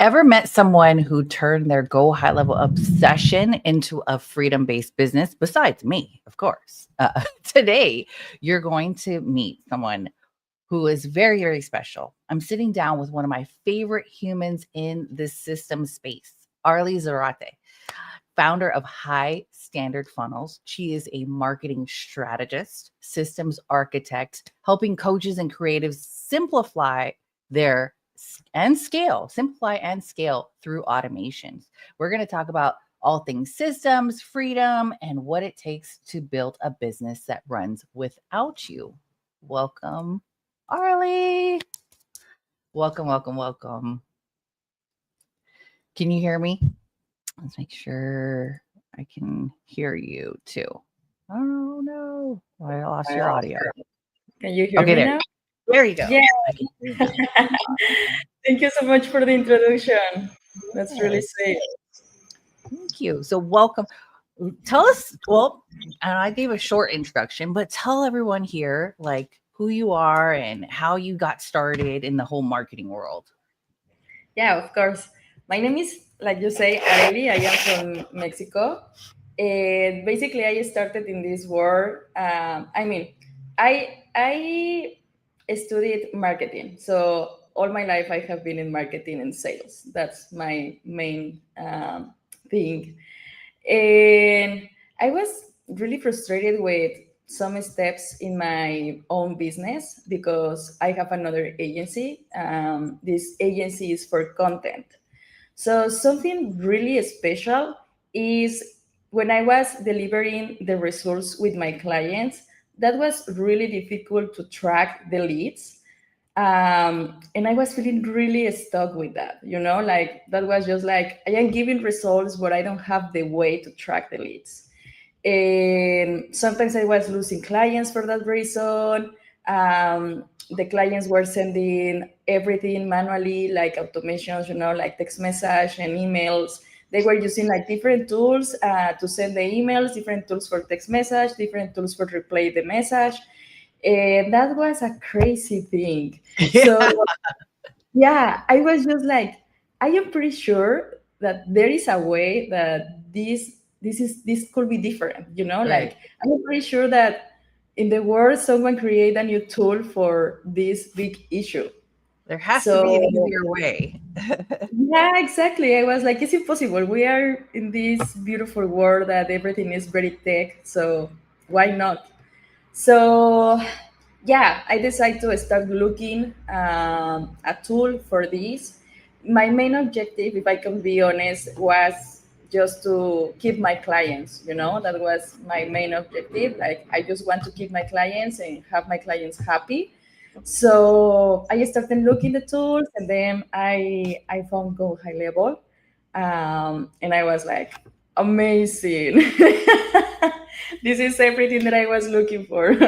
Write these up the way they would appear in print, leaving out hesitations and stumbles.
Ever met someone who turned their Go High Level obsession into a freedom based business? Besides me, of course. Today, you're going to meet someone who is very, very special. I'm sitting down with one of my favorite humans in this system space, Arely Zárate, founder of High Standard Funnels. She is a marketing strategist, systems architect, helping coaches and creatives simplify and scale through automations. We're going to talk about all things systems, freedom, and what it takes to build a business that runs without you. Welcome, Arely. Welcome, welcome, welcome. Can you hear me? Let's make sure I can hear you too. Oh no, I lost your audio. Can you hear me now? There you go. Yeah. Thank you so much for the introduction. That's really sweet. Thank you. So welcome. Tell us, well, I gave a short introduction, but tell everyone here like who you are and how you got started in the whole marketing world. Yeah, of course. My name is, like you say, Arely. I am from Mexico. And basically, I started in this world. I studied marketing. So all my life, I have been in marketing and sales. That's my main thing. And I was really frustrated with some steps in my own business because I have another agency. This agency is for content. So something really special is when I was delivering the results with my clients, that was really difficult to track the leads. And I was feeling really stuck with that, like that was just like I am giving results, but I don't have the way to track the leads. And sometimes I was losing clients for that reason. The clients were sending everything manually, like automations, like text message and emails. They were using like different tools to send the emails, different tools for text message, different tools for replay the message. And that was a crazy thing. So yeah, I was just like, I am pretty sure that there is a way that this could be different, Right. like I'm pretty sure that in the world someone create a new tool for this big issue. There has to be an easier way. Yeah, exactly. I was like, it's impossible. We are in this beautiful world that everything is very tech, so why not? So yeah, I decided to start looking a tool for this. My main objective, if I can be honest, was just to keep my clients. That was my main objective. Like I just want to keep my clients and have my clients happy. So I started looking the tools, and then I found GoHighLevel, and I was like, amazing. This is everything that I was looking for.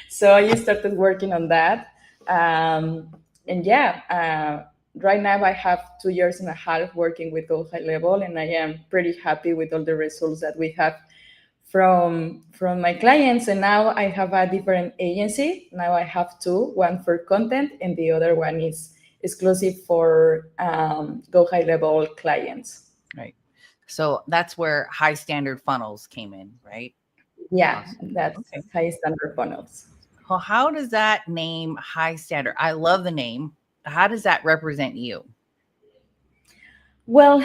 So I started working on that. And yeah, right now I have 2 years and a half working with GoHighLevel, and I am pretty happy with all the results that we have from my clients. And now I have a different agency. Now I have two, one for content and the other one is exclusive for GoHighLevel clients. Right. So that's where High Standard Funnels came in, right? Yeah, that's okay. High Standard Funnels. Well, how does that name High Standard? I love the name. How does that represent you? Well,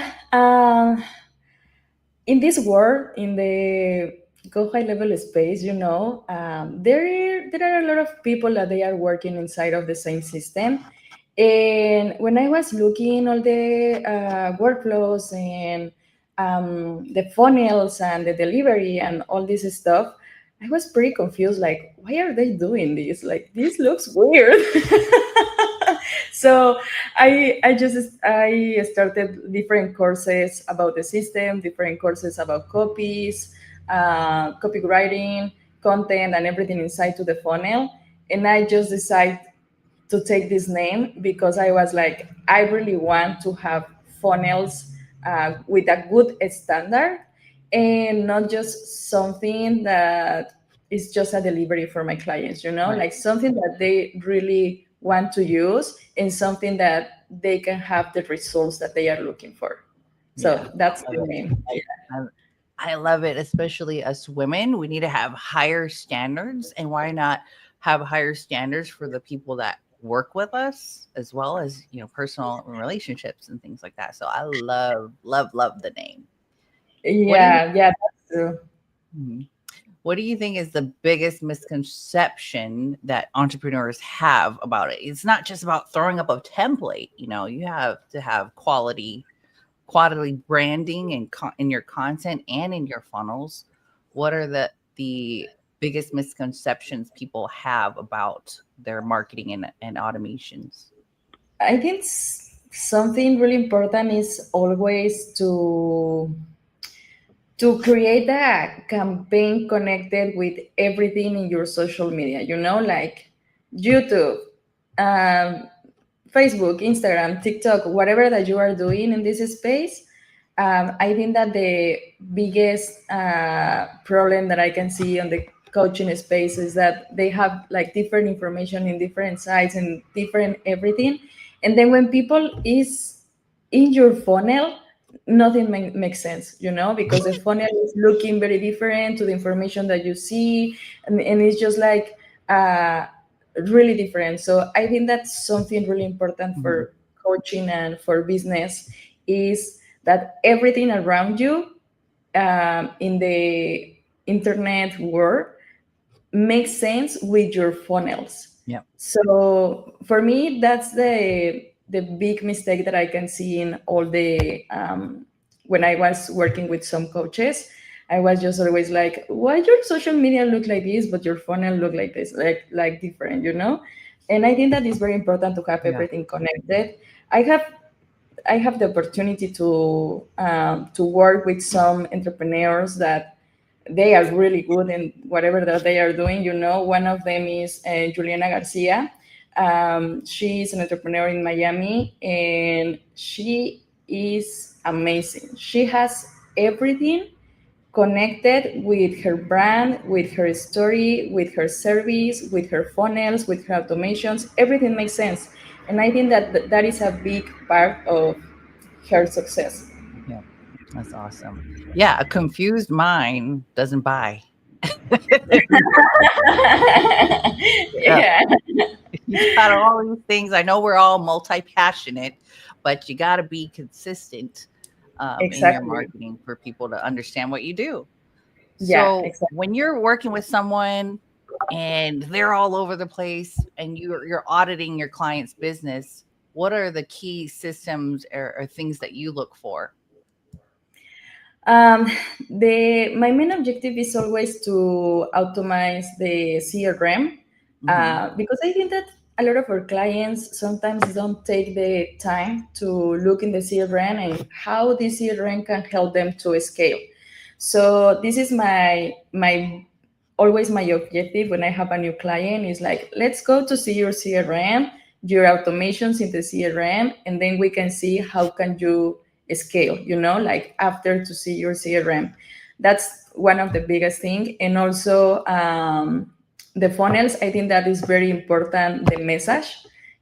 in this world, in the GoHighLevel space, there are a lot of people that they are working inside of the same system. And when I was looking all the workflows and the funnels and the delivery and all this stuff, I was pretty confused. Like, why are they doing this? Like, this looks weird. So I started different courses about the system, different courses about copies, copywriting, content, and everything inside to the funnel. And I just decided to take this name because I was like, I really want to have funnels with a good standard and not just something that is just a delivery for my clients, right. Like something that they really want to use and something that they can have the results that they are looking for. Yeah. So that's I the love name. it. I love it, especially us women. We need to have higher standards. And why not have higher standards for the people that work with us, as well as, personal relationships and things like that. So I love, love, love the name. What do you Yeah, yeah, that's true. Mhm. What do you think is the biggest misconception that entrepreneurs have about it? It's not just about throwing up a template. You have to have quality branding and in your content and in your funnels. What are the biggest misconceptions people have about their marketing and automations? I think something really important is always to create a campaign connected with everything in your social media, like YouTube, um, Facebook, Instagram, TikTok, whatever that you are doing in this space. I think that the biggest problem that I can see on the coaching space is that they have like different information in different sites and different everything. And then when people is in your funnel, nothing makes sense, because the funnel is looking very different to the information that you see. And it's just like, uh, really different. So I think that's something really important Mhm. for coaching and for business is that everything around you, in the internet world, makes sense with your funnels. Yep. So for me, that's the big mistake that I can see in all the when I was working with some coaches. I was just always like, why your social media look like this, but your funnel look like this, like different, And I think that is very important to have Yeah. everything connected. I have I have the opportunity to work with some entrepreneurs that they are really good in whatever that they are doing. One of them is Juliana Garcia. She is an entrepreneur in Miami, and she is amazing. She has everything connected with her brand, with her story, with her service, with her funnels, with her automations. Everything makes sense. And I think that that is a big part of her success. Yep. That's awesome. Yeah. A confused mind doesn't buy. Yeah. Yeah, You got all these things. I know we're all multi-passionate, but you got to be consistent in your exactly. marketing for people to understand what you do. Yeah, So exactly. when you're working with someone and they're all over the place and you're auditing your client's business, what are the key systems or things that you look for? Um, the My main objective is always to automate the CRM, Hmm. because I think that a lot of our clients sometimes don't take the time to look in the CRM and how the CRM can help them to scale. So this is my always my objective when I have a new client is like, let's go to see your CRM, your automations in the CRM, and then we can see how can you scale, like after to see your CRM. That's one of the biggest thing. And also, the funnels, I think that is very important, the message,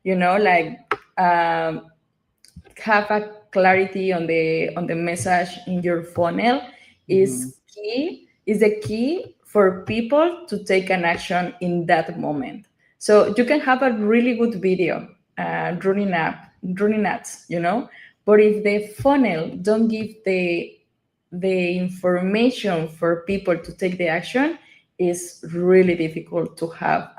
like, have a clarity on the message in your funnel Hmm. is the key for people to take an action in that moment. So you can have a really good video, running ads, but if the funnel don't give the information for people to take the action, it's really difficult to have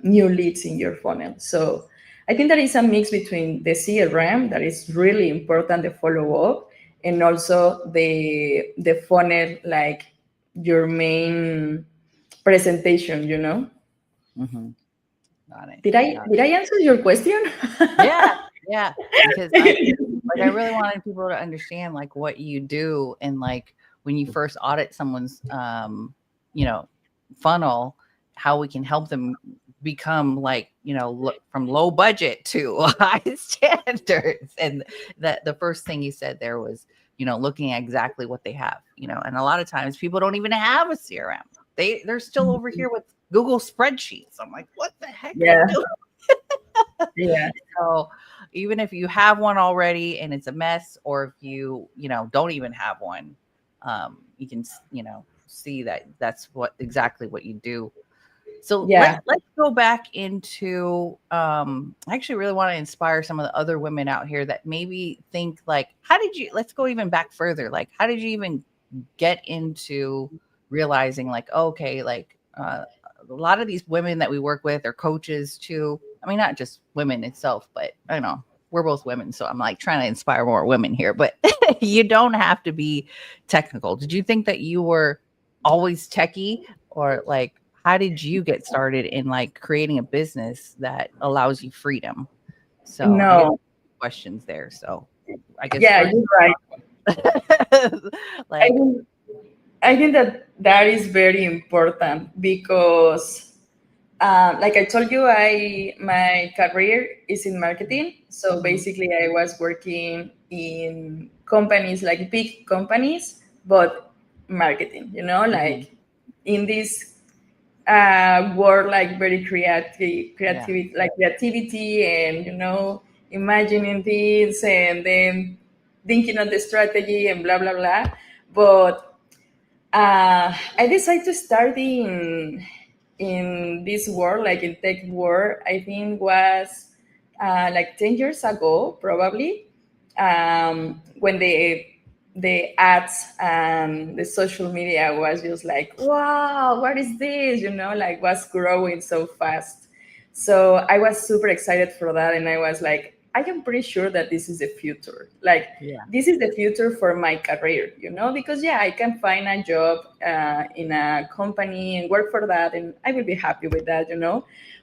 new leads in your funnel. So I think that is a mix between the CRM that is really important, the follow up, and also the funnel, like your main presentation. Hmm. Got it. Did I Got it. did I answer your question? Yeah. Yeah. Because I really wanted people to understand like what you do and like when you first audit someone's you know funnel, how we can help them become like from low budget to high standards. And that the first thing you said there was looking at exactly what they have, and a lot of times people don't even have a CRM. They're still over here with Google spreadsheets. I'm like, what the heck are you Yeah, doing? yeah, So even if you have one already and it's a mess, or if don't even have one, you can, see that that's exactly what you do. So let's Yeah. go back into I actually really want to inspire some of the other women out here that maybe think like, let's go even back further. Like, how did you even get into realizing like, okay, like a lot of these women that we work with are coaches too. I mean, not just women itself, but I don't know, we're both women, so I'm like trying to inspire more women here, but you don't have to be technical. Did you think that you were always techie, or like how did you get started in like creating a business that allows you freedom? So I guess No. questions there. So I guess Yeah, first, you're right. I like, think I think that that is very important because, like I told you, I my career is in marketing. So mhm, basically, I was working in companies like big companies, but marketing. mhm, Like in this world, like very yeah, creativity, and imagining things and then thinking on the strategy and blah blah blah. But I decided to start in this world, like in tech world. I think was like 10 years ago, probably, when the ads and the social media was just like, wow, what is this? Like was growing so fast. So I was super excited for that, and I was like, I am pretty sure that this is the future. Like yeah, this is the future for my career, because yeah, I can find a job in a company and work for that, and I will be happy with that.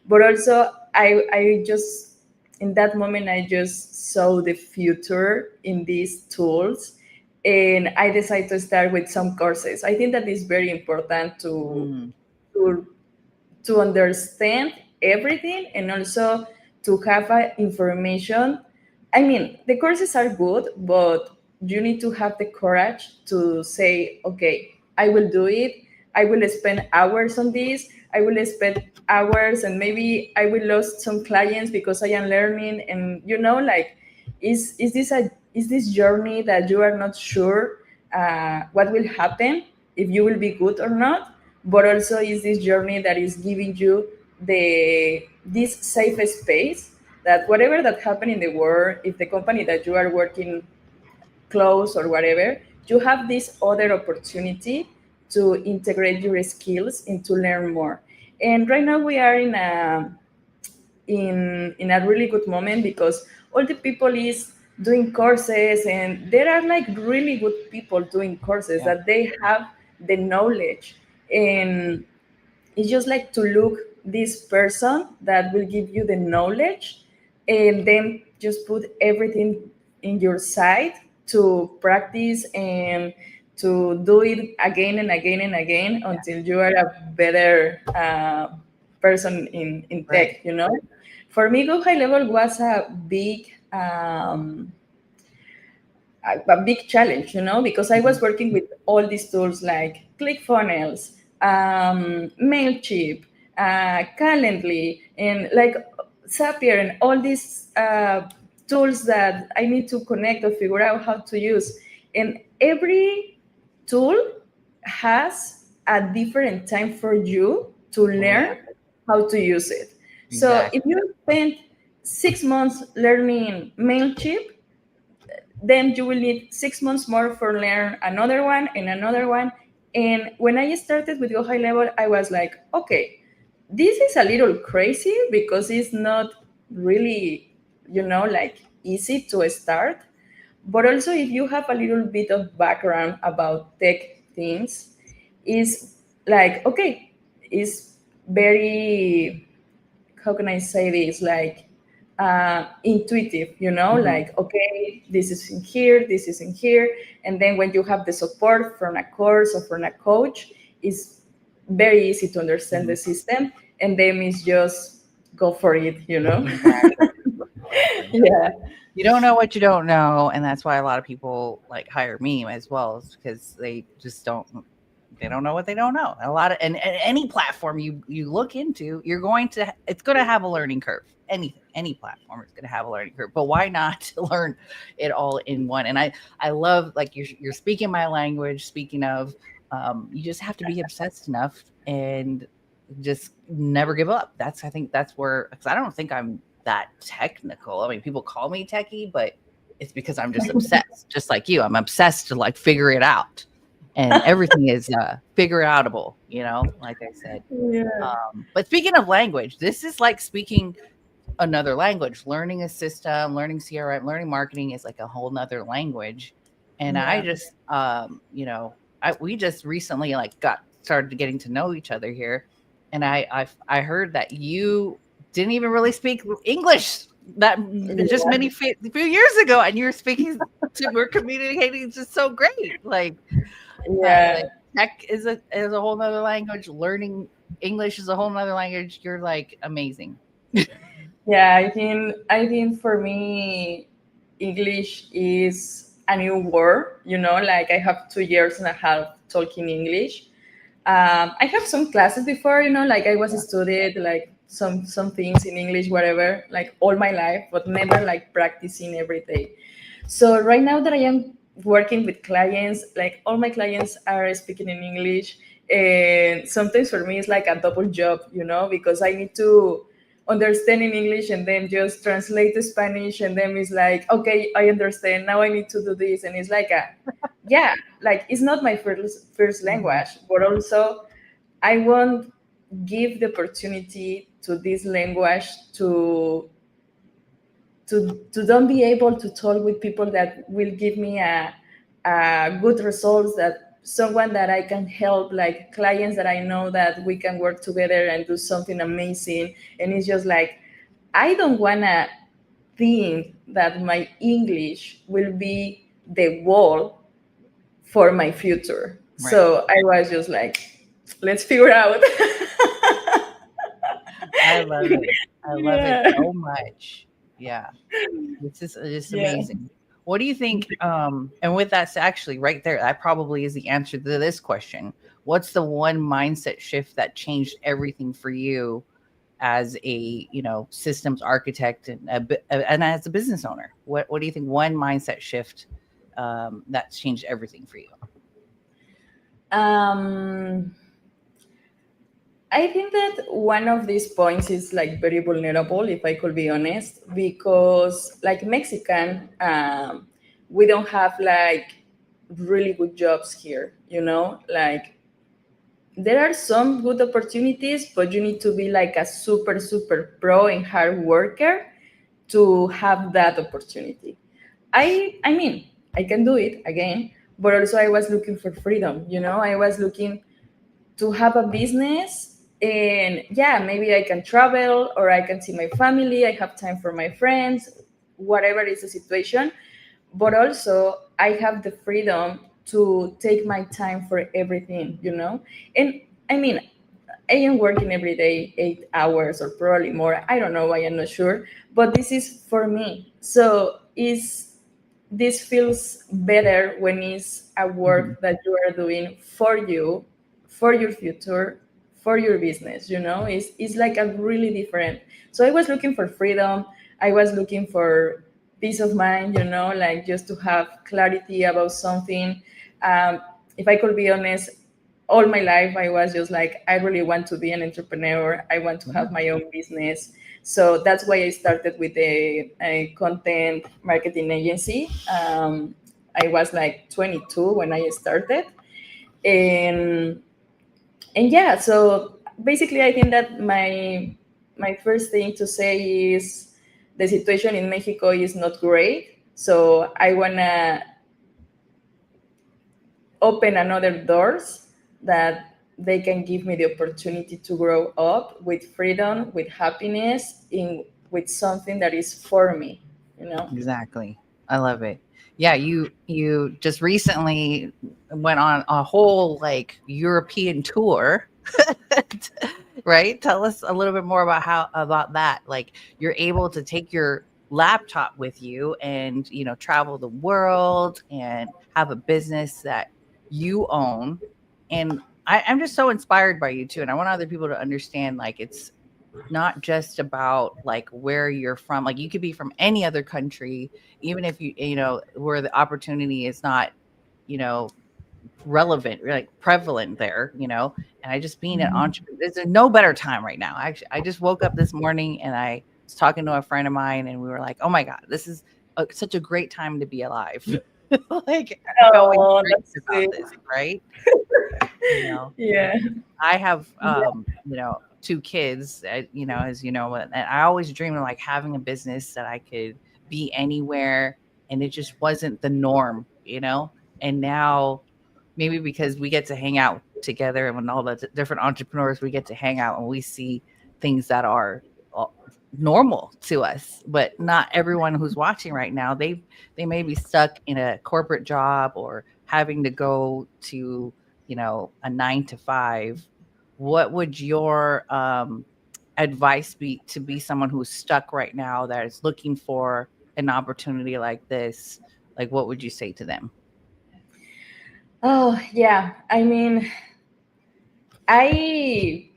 But also, I just in that moment I just saw the future in these tools, and I decided to start with some courses. I think that is very important mm, to to understand everything, and also to have information. I mean, the courses are good, but you need to have the courage to say, okay, I will do it. I will spend hours on this. I will spend hours, and maybe I will lose some clients because I am learning. And like, is this journey that you are not sure what will happen, if you will be good or not, but also is this journey that is giving you this safe space, that whatever that happen in the world, if the company that you are working close or whatever, you have this other opportunity to integrate your skills and to learn more. And right now we are in a really good moment, because all the people is doing courses, and there are like really good people doing courses yeah, that they have the knowledge. And it's just like to look this person that will give you the knowledge, and then just put everything in your side to practice and to do it again and again and again yeah, until you are a better person in right, tech. For me, GoHighLevel was a big challenge, because I mhm, was working with all these tools like ClickFunnels, Mailchimp, Calendly, and like Zapier, and all these tools that I need to connect or figure out how to use. And every tool has a different time for you to oh yeah, learn how to use it. So if exactly, you spend 6 months learning Mailchimp, then you will need 6 months more for learn another one and another one. And when I started with GoHighLevel, I was like, okay, this is a little crazy because it's not really, like easy to start. But also, if you have a little bit of background about tech things, is like, okay, it's very, how can I say this? Like intuitive, mhm, like, okay, this is in here, this is in here. And then when you have the support from a course or from a coach, it's very easy to understand mhm, the system. And then it's just go for it. exactly. Yeah. You don't know what you don't know, and that's why a lot of people like hire me as well, is because they just don't. they don't know what they don't know. A lot of, and any platform you look into, it's going to have a learning curve. Any platform is going to have a learning curve, but why not learn it all in one? And I love, like, you're speaking my language. Speaking of, you just have to be obsessed enough and just never give up. I think that's where, because I don't think I'm that technical. I mean, people call me techie, but it's because I'm just obsessed, just like you. I'm obsessed to like figure it out, and everything is figure outable, like I said. Yeah. But speaking of language, this is like speaking another language. Learning a system, learning CRM, learning marketing is like a whole nother language. And I Yeah. just, we just recently like got started getting to know each other here, and I heard that you didn't even really speak English that just Yeah. many few years ago, and you're speaking we're communicating just so great. Like Yeah. tech is a whole nother language. Learning English is a whole nother language. You're like amazing. Yeah, I think for me, English is a new word. Like I have 2 years and a half talking English. I have some classes before. Like I was Yeah. studied like some things in English, whatever, like all my life, but never like practicing every day. So right now that I am working with clients, like all my clients are speaking in English, and sometimes for me it's like a double job, because I need to understand in English and then just translate to Spanish, and then it's like, okay, I understand. Now I need to do this, and it's like yeah, like it's not my first Mhm. language, but also I won't give the opportunity to this language to don't be able to talk with people that will give me a good results, that someone that I can help, like clients that I know that we can work together and do something amazing. And it's just like, I don't want to think that my English will be the wall for my future. Right. So I was just like, let's figure out. I love it. I love it Yeah. so much. Yeah. This is just Yeah. amazing. What do you think? And with that's actually right there, that probably is the answer to this question. What's the one mindset shift that changed everything for you as a, systems architect and and as a business owner? What do you think? One mindset shift that's changed everything for you? Um, I think that one of these points is like very vulnerable, if I could be honest, because like Mexican, we don't have like really good jobs here, like there are some good opportunities, but you need to be like a super, super pro and hard worker to have that opportunity. I mean, I can do it again, but also I was looking for freedom, I was looking to have a business, and yeah, maybe I can travel or I can see my family, I have time for my friends, whatever is the situation, but also I have the freedom to take my time for everything, and I mean, I am working every day 8 hours or probably more, I don't know, I am not sure, but this is for me. So is this feels better when it's a Mhm. work that you are doing for you, for your future, for your business, it's like a really different. So I was looking for freedom, I was looking for peace of mind, like just to have clarity about something. um, if I could be honest, all my life I was just like, I really want to be an entrepreneur, I want to Yeah. have my own business. So that's why I started with a content marketing agency. I was like 22 when I started, and yeah. So basically, I think that my first thing to say is the situation in Mexico is not great. So I wanna open another doors that they can give me the opportunity to grow up with freedom, with happiness, in with something that is for me. Exactly. I love it. Yeah, you just recently went on a whole like European tour, right? Tell us a little bit more about how about that. Like you're able to take your laptop with you and, travel the world and have a business that you own And I'm just so inspired by you too. And I want other people to understand like it's not just about like where you're from. Like you could be from any other country, even if you know, where the opportunity is not, you know, relevant, like prevalent there, you know. And I just being an entrepreneur, there's no better time right now. Actually, I just woke up this morning and I was talking to a friend of mine and we were like, oh my God, this is such a great time to be alive. Like I've always Oh, dreamed that's about sweet. this, right? You know, Yeah. I have, Yeah. you know, 2 kids, you know, as you know, and I always dreamed of like having a business that I could be anywhere, and it just wasn't the norm, you know. And now, maybe because we get to hang out together, and when all the different entrepreneurs, we get to hang out and we see things that are uh, normal to us, but not everyone who's watching right now. They may be stuck in a corporate job or having to go to, you know, a 9 to 5. What would your advice be to be someone who's stuck right now that is looking for an opportunity like this? Like, what would you say to them? Oh, yeah. I mean, I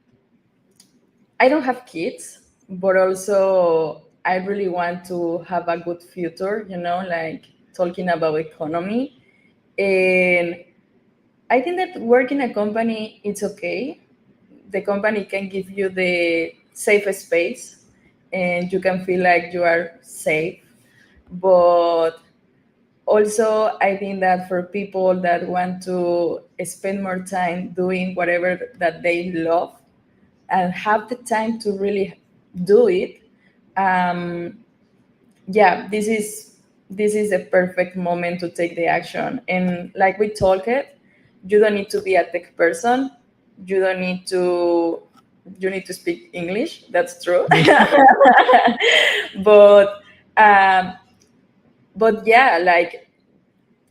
I don't have kids, but also I really want to have a good future, you know, like talking about economy. And I think that work in a company it's okay. The company can give you the safe space and you can feel like you are safe. But also I think that for people that want to spend more time doing whatever that they love and have the time to really do it, um, yeah, this is a perfect moment to take the action. And like we talked, you don't need to be a tech person. You don't need to. You need to speak English. That's true. but um, but yeah, like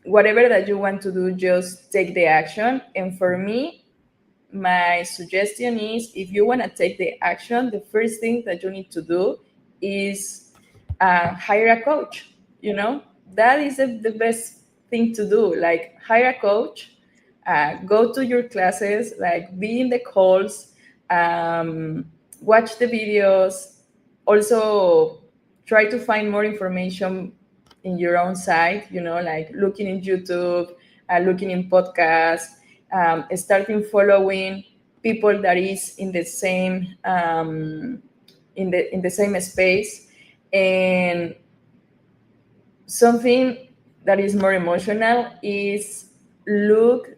whatever that you want to do, just take the action. And for me, my suggestion is if you want to take the action, the first thing that you need to do is hire a coach. You know, that is the best thing to do. Like, hire a coach, go to your classes, like, be in the calls, um, watch the videos. Also, try to find more information in your own site, you know, like looking in YouTube, looking in podcasts, starting following people that is in the same in the same space. And something that is more emotional is look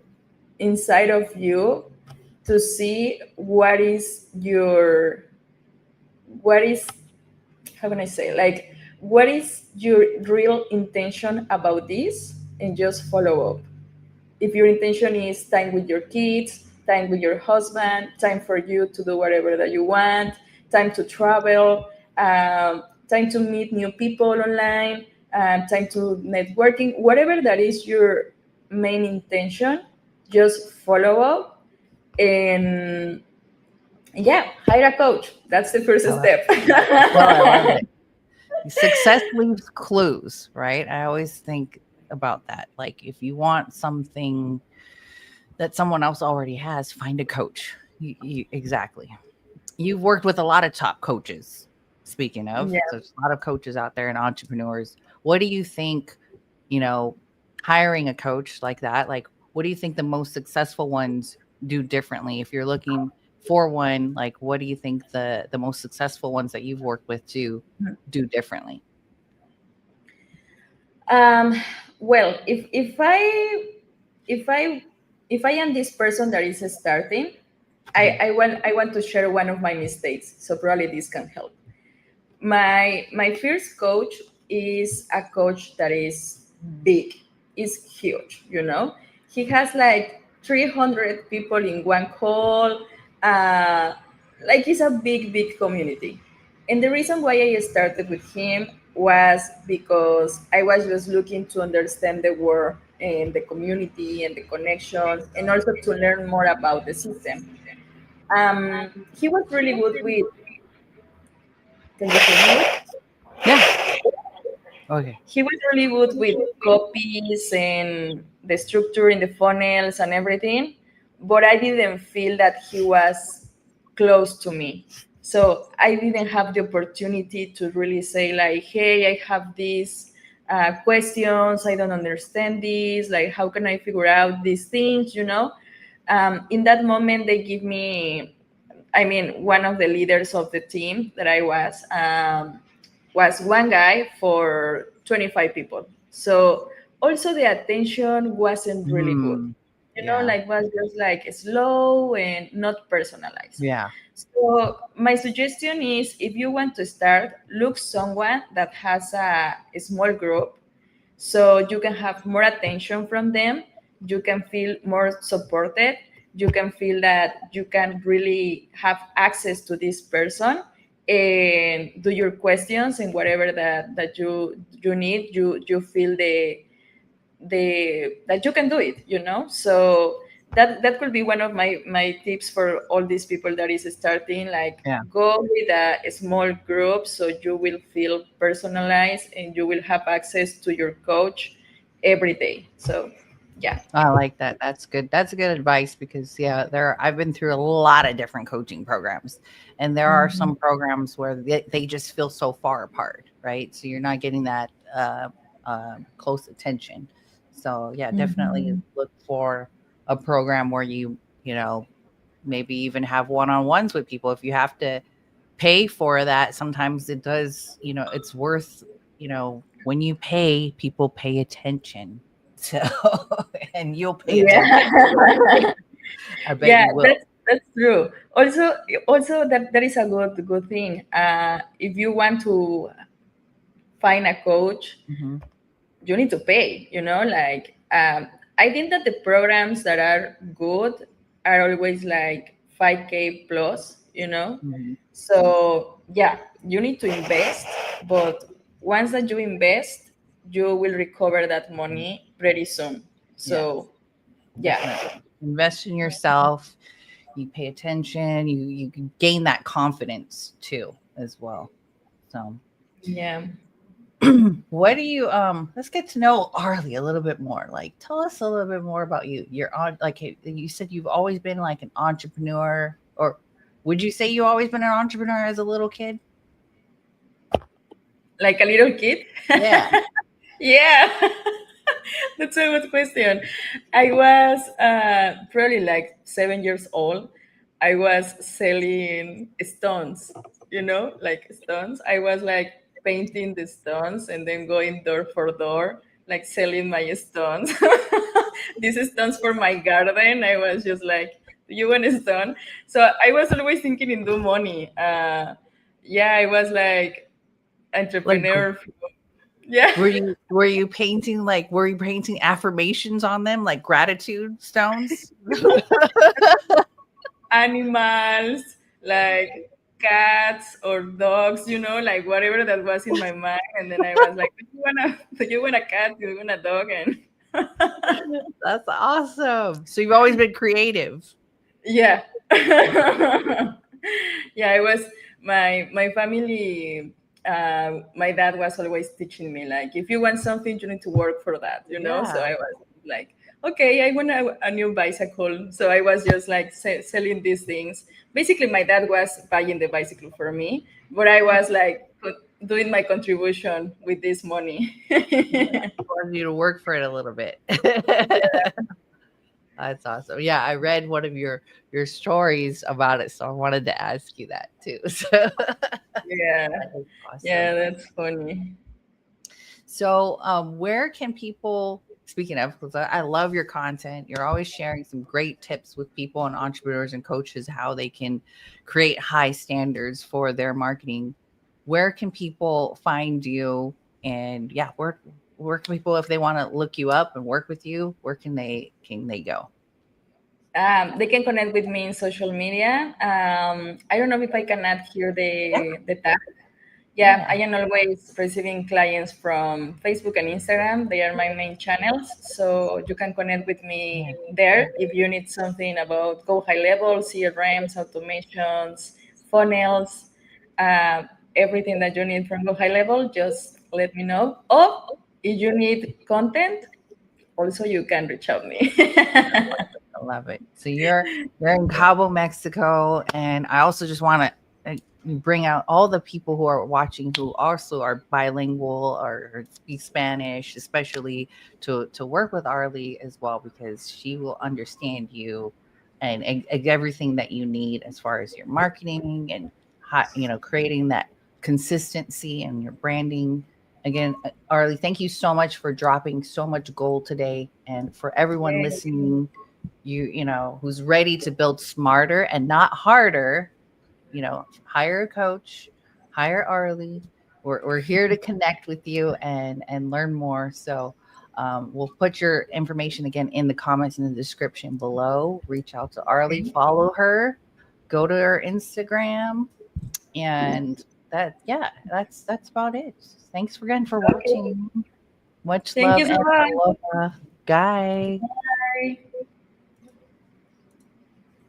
inside of you to see what is, how can I say, like, what is your real intention about this, and just follow up. If your intention is time with your kids, time with your husband, time for you to do whatever that you want, time to travel, time to meet new people online, time to networking, whatever that is your main intention, just follow up. And yeah, hire a coach. That's the first I love step. Well, I love it. Success leaves clues, right? I always think about that. Like, if you want something that someone else already has, find a coach. Exactly. You've worked with a lot of top coaches. Speaking of, Yeah. there's a lot of coaches out there and entrepreneurs. What do you think, you know, hiring a coach like that, like, what do you think the most successful ones do differently? If you're looking for one, like, what do you think the most successful ones that you've worked with do differently? Um, well, if I if I am this person that is starting, Mhm. I want to share one of my mistakes. So probably this can help. My first coach is a coach that is big, is huge. You know, he has like 300 people in one call. Uh, like, it's a big community. And the reason why I started with him was because I was just looking to understand the world and the community and the connections, and also to learn more about the system. He was really good with. Can you hear me good? Yeah. Okay. He was really good with copies and the structure in the funnels and everything. but I didn't feel that he was close to me. So I didn't have the opportunity to really say like, hey, I have these questions, I don't understand this, like how can I figure out these things, you know? In that moment, they give me, I mean, one of the leaders of the team that I was one guy for 25 people. So also the attention wasn't really good. Mm, You know, yeah. like was just like slow and not personalized. Yeah. So my suggestion is if you want to start, look someone that has a small group so you can have more attention from them, you can feel more supported, you can feel that you can really have access to this person and do your questions and whatever that you need, you feel the that you can do it, you know. So that could be one of my tips for all these people that is starting, like Yeah. go with a small group so you will feel personalized and you will have access to your coach every day. So yeah. I like that. That's good. That's good advice because yeah, I've been through a lot of different coaching programs, and there are Mhm. some programs where they just feel so far apart, right? So you're not getting that close attention. So yeah, definitely Mhm. look for a program where you know maybe even have one-on-ones with people. If you have to pay for that, sometimes it does, it's worth, when you pay, people pay attention. So, and you'll pay attention. Yeah. I bet Yeah, you will. that's true. Also that is a good thing. If you want to find a coach, Mhm, you need to pay, you know, like I think that the programs that are good are always like 5K plus, you know. mhm. So yeah, you need to invest, but once that you invest, you will recover that money pretty soon. Yes, So yeah. definitely. Invest in yourself. You pay attention. You can gain that confidence too, as well. So, Yeah. what do you let's get to know Arely a little bit more. Like tell us a little bit more about you. You're on, like you said, you've always been like an entrepreneur, or would you say you always been an entrepreneur as a little kid? Like a little kid. Yeah. Yeah. That's a good question. I was probably like 7 years old. I was selling stones, you know, like stones. I was like painting the stones and then going door for door, like selling my stones. These stones for my garden. I was just like, do you want a stone? So I was always thinking in do money. Yeah, I was like Like entrepreneur. Yeah. were you painting, like were you painting affirmations on them, like gratitude stones? Animals, like cats or dogs, you know, like whatever that was in my mind. And then I was like, do you want a cat? Do you want a dog? And That's awesome. So you've always been creative. yeah. Yeah, it was my family. My dad was always teaching me like, if you want something, you need to work for that, you know. So Yeah. I was like, okay, I want a new bicycle. So I was just like selling these things. Basically, my dad was buying the bicycle for me, but I was like doing my contribution with this money. Yeah. Wanted you to work for it a little bit. That's awesome. Yeah, I read one of your stories about it, so I wanted to ask you that too. So that Yeah, is yeah, awesome. that's funny. So, where can people? Speaking of, because I love your content, you're always sharing some great tips with people and entrepreneurs and coaches how they can create high standards for their marketing. Where can people find you? And yeah, where can people, if they want to look you up and work with you, where can they go? They can connect with me in social media. I don't know if I can add here Yeah, the tag. Yeah, yeah, I am always receiving clients from Facebook and Instagram. They are my main channels. So you can connect with yeah. me there if you need something about Go High Level, CRMs, automations, funnels, uh, everything that you need from Go High Level, just let me know. Or if you need content, also you can reach out me. I love it. So you're in Cabo, Mexico, and I also just want to bring out all the people who are watching who also are bilingual or speak Spanish, especially to work with Arely as well, because she will understand you and everything that you need as far as your marketing and creating that consistency and your branding. Again, Arely, thank you so much for dropping so much gold today, and for everyone Thank you. listening, who's ready to build smarter and not harder, hire a coach, hire Arely. We're here to connect with you and learn more. So we'll put your information again in the comments in the description below. Reach out to Arely, Okay. follow her, go to her Instagram, and that's about it. Thanks again for Okay. watching. Much Thank love you so and much. aloha. Guy.